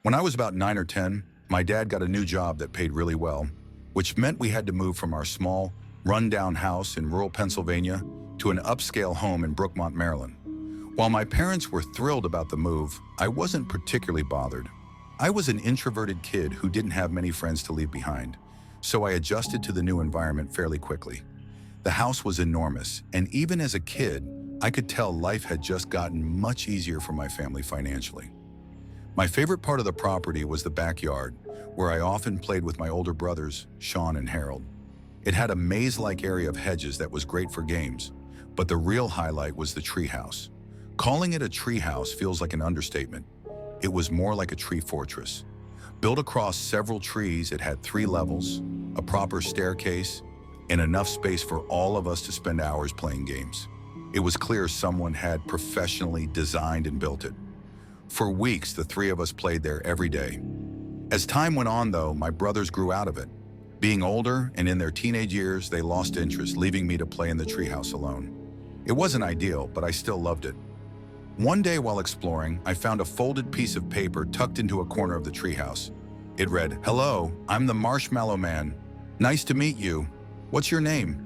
When I was about 9 or 10, my dad got a new job that paid really well, which meant we had to move from our small, run-down house in rural Pennsylvania to an upscale home in Brookmont, Maryland. While my parents were thrilled about the move, I wasn't particularly bothered. I was an introverted kid who didn't have many friends to leave behind, so I adjusted to the new environment fairly quickly. The house was enormous, and even as a kid, I could tell life had just gotten much easier for my family financially. My favorite part of the property was the backyard, where I often played with my older brothers, Sean and Harold. It had a maze-like area of hedges that was great for games, but the real highlight was the treehouse. Calling it a treehouse feels like an understatement. It was more like a tree fortress. Built across several trees, it had 3 levels, a proper staircase, and enough space for all of us to spend hours playing games. It was clear someone had professionally designed and built it. For weeks, the 3 of us played there every day. As time went on, though, my brothers grew out of it. Being older and in their teenage years, they lost interest, leaving me to play in the treehouse alone. It wasn't ideal, but I still loved it. One day while exploring, I found a folded piece of paper tucked into a corner of the treehouse. It read, "Hello, I'm the Marshmallow Man. Nice to meet you. What's your name?"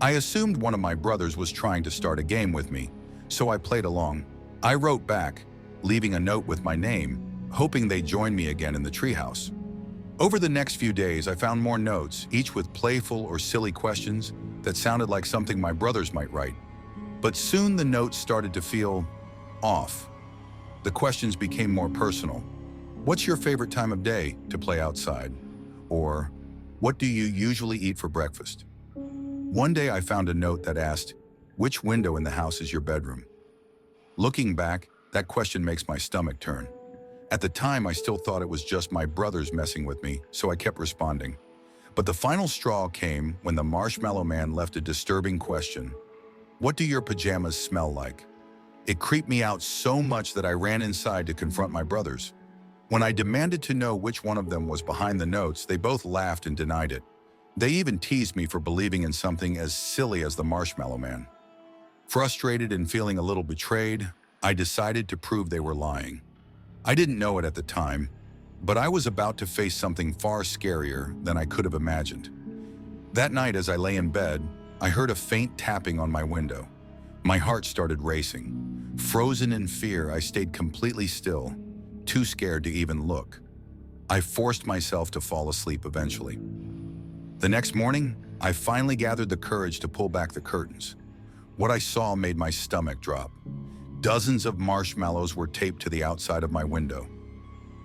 I assumed one of my brothers was trying to start a game with me, so I played along. I wrote back, leaving a note with my name, hoping they'd join me again in the treehouse. Over the next few days, I found more notes, each with playful or silly questions that sounded like something my brothers might write. But soon the notes started to feel off. The questions became more personal. "What's your favorite time of day to play outside?" Or, "What do you usually eat for breakfast?" One day I found a note that asked, "Which window in the house is your bedroom?" Looking back, that question makes my stomach turn. At the time, I still thought it was just my brothers messing with me, so I kept responding. But the final straw came when the Marshmallow Man left a disturbing question. "What do your pajamas smell like?" It creeped me out so much that I ran inside to confront my brothers. When I demanded to know which one of them was behind the notes, they both laughed and denied it. They even teased me for believing in something as silly as the Marshmallow Man. Frustrated and feeling a little betrayed, I decided to prove they were lying. I didn't know it at the time, but I was about to face something far scarier than I could have imagined. That night, as I lay in bed, I heard a faint tapping on my window. My heart started racing. Frozen in fear, I stayed completely still, too scared to even look. I forced myself to fall asleep eventually. The next morning, I finally gathered the courage to pull back the curtains. What I saw made my stomach drop. Dozens of marshmallows were taped to the outside of my window.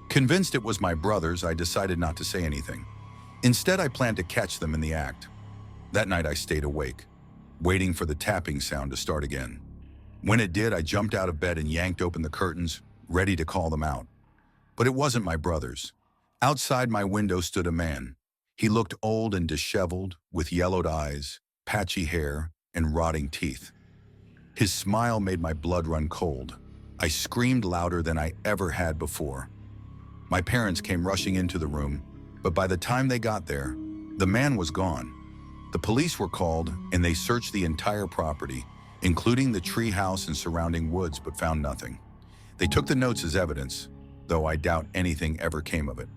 Convinced it was my brothers, I decided not to say anything. Instead, I planned to catch them in the act. That night, I stayed awake, waiting for the tapping sound to start again. When it did, I jumped out of bed and yanked open the curtains, ready to call them out. But it wasn't my brothers. Outside my window stood a man. He looked old and disheveled, with yellowed eyes, patchy hair, and rotting teeth. His smile made my blood run cold. I screamed louder than I ever had before. My parents came rushing into the room, but by the time they got there, the man was gone. The police were called, and they searched the entire property, including the tree house and surrounding woods, but found nothing. They took the notes as evidence, though I doubt anything ever came of it.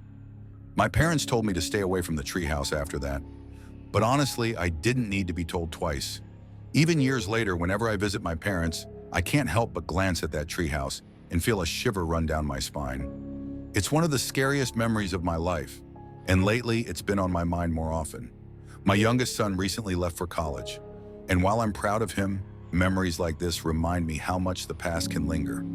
My parents told me to stay away from the treehouse after that, but honestly, I didn't need to be told twice. Even years later, whenever I visit my parents, I can't help but glance at that treehouse and feel a shiver run down my spine. It's one of the scariest memories of my life, and lately it's been on my mind more often. My youngest son recently left for college, and while I'm proud of him, memories like this remind me how much the past can linger.